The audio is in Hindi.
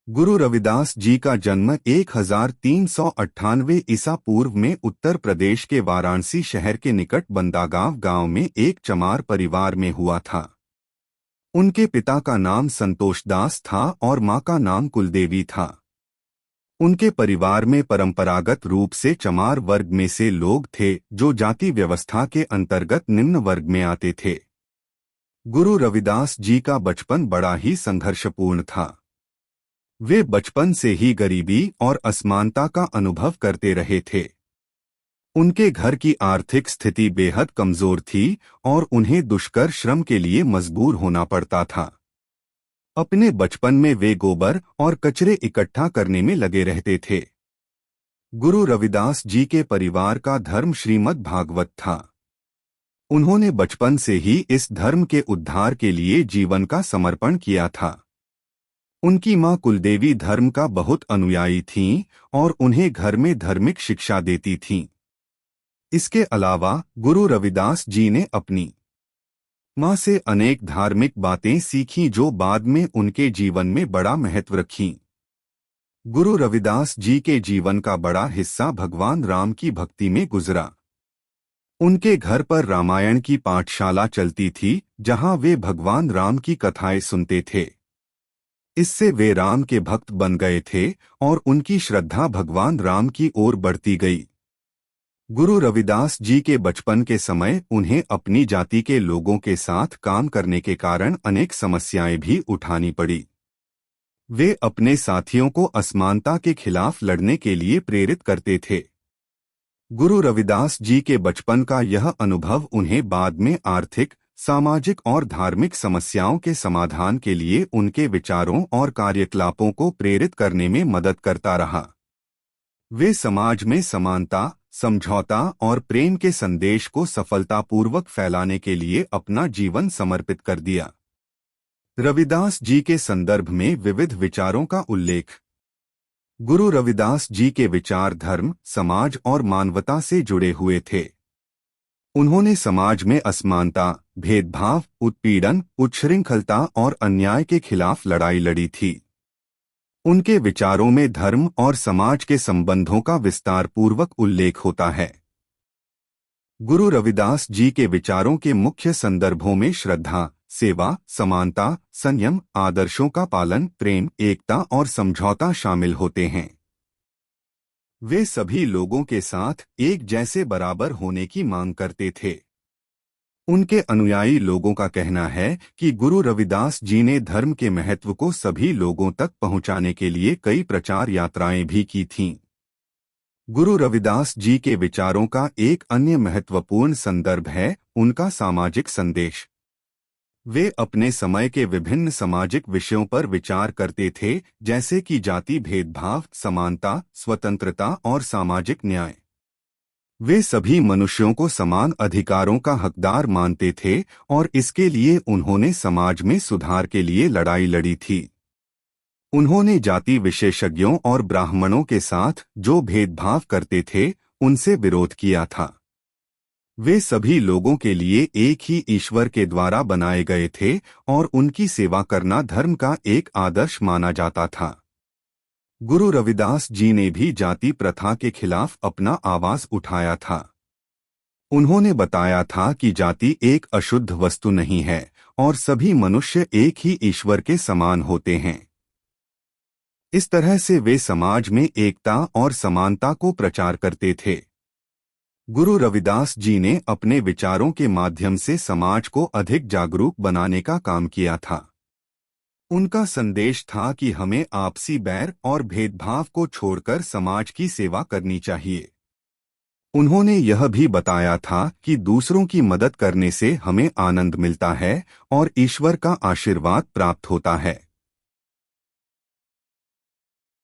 गुरु रविदास जी का जन्म 1398 ईसा पूर्व में उत्तर प्रदेश के वाराणसी शहर के निकट बंदागांव गांव में एक चमार परिवार में हुआ था। उनके पिता का नाम संतोष दास था और मां का नाम कुलदेवी था। उनके परिवार में परंपरागत रूप से चमार वर्ग में से लोग थे जो जाति व्यवस्था के अंतर्गत निम्न वर्ग में आते थे। गुरु रविदास जी का बचपन बड़ा ही संघर्षपूर्ण था। वे बचपन से ही गरीबी और असमानता का अनुभव करते रहे थे। उनके घर की आर्थिक स्थिति बेहद कमजोर थी और उन्हें दुष्कर श्रम के लिए मजबूर होना पड़ता था। अपने बचपन में वे गोबर और कचरे इकट्ठा करने में लगे रहते थे। गुरु रविदास जी के परिवार का धर्म श्रीमद् भागवत था। उन्होंने बचपन से ही इस धर्म के उद्धार के लिए जीवन का समर्पण किया था। उनकी मां कुलदेवी धर्म का बहुत अनुयायी थीं और उन्हें घर में धार्मिक शिक्षा देती थीं। इसके अलावा गुरु रविदास जी ने अपनी मां से अनेक धार्मिक बातें सीखीं जो बाद में उनके जीवन में बड़ा महत्व रखीं। गुरु रविदास जी के जीवन का बड़ा हिस्सा भगवान राम की भक्ति में गुजरा। उनके घर पर रामायण की पाठशाला चलती थी जहां वे भगवान राम की कथाएं सुनते थे। इससे वे राम के भक्त बन गए थे और उनकी श्रद्धा भगवान राम की ओर बढ़ती गई। गुरु रविदास जी के बचपन के समय उन्हें अपनी जाति के लोगों के साथ काम करने के कारण अनेक समस्याएं भी उठानी पड़ी। वे अपने साथियों को असमानता के खिलाफ लड़ने के लिए प्रेरित करते थे। गुरु रविदास जी के बचपन का यह अनुभव उन्हें बाद में आर्थिक, सामाजिक और धार्मिक समस्याओं के समाधान के लिए उनके विचारों और कार्यकलापों को प्रेरित करने में मदद करता रहा। वे समाज में समानता, समझौता और प्रेम के संदेश को सफलतापूर्वक फैलाने के लिए अपना जीवन समर्पित कर दिया। रविदास जी के संदर्भ में विविध विचारों का उल्लेख। गुरु रविदास जी के विचार धर्म, समाज और मानवता से जुड़े हुए थे। उन्होंने समाज में असमानता, भेदभाव, उत्पीड़न, उच्छृंखलता और अन्याय के खिलाफ लड़ाई लड़ी थी। उनके विचारों में धर्म और समाज के संबंधों का विस्तार पूर्वक उल्लेख होता है। गुरु रविदास जी के विचारों के मुख्य संदर्भों में श्रद्धा, सेवा, समानता, संयम, आदर्शों का पालन, प्रेम, एकता और समझौता शामिल होते हैं। वे सभी लोगों के साथ एक जैसे बराबर होने की मांग करते थे। उनके अनुयायी लोगों का कहना है कि गुरु रविदास जी ने धर्म के महत्व को सभी लोगों तक पहुंचाने के लिए कई प्रचार यात्राएं भी की थीं। गुरु रविदास जी के विचारों का एक अन्य महत्वपूर्ण संदर्भ है उनका सामाजिक संदेश। वे अपने समय के विभिन्न सामाजिक विषयों पर विचार करते थे, जैसे कि जाति भेदभाव, समानता, स्वतंत्रता और सामाजिक न्याय। वे सभी मनुष्यों को समान अधिकारों का हकदार मानते थे और इसके लिए उन्होंने समाज में सुधार के लिए लड़ाई लड़ी थी। उन्होंने जाति विशेषज्ञों और ब्राह्मणों के साथ जो भेदभाव करते थे, उनसे विरोध किया था। वे सभी लोगों के लिए एक ही ईश्वर के द्वारा बनाए गए थे और उनकी सेवा करना धर्म का एक आदर्श माना जाता था। गुरु रविदास जी ने भी जाति प्रथा के खिलाफ अपना आवाज उठाया था। उन्होंने बताया था कि जाति एक अशुद्ध वस्तु नहीं है और सभी मनुष्य एक ही ईश्वर के समान होते हैं। इस तरह से वे समाज में एकता और समानता को प्रचार करते थे। गुरु रविदास जी ने अपने विचारों के माध्यम से समाज को अधिक जागरूक बनाने का काम किया था। उनका संदेश था कि हमें आपसी बैर और भेदभाव को छोड़कर समाज की सेवा करनी चाहिए। उन्होंने यह भी बताया था कि दूसरों की मदद करने से हमें आनंद मिलता है और ईश्वर का आशीर्वाद प्राप्त होता है।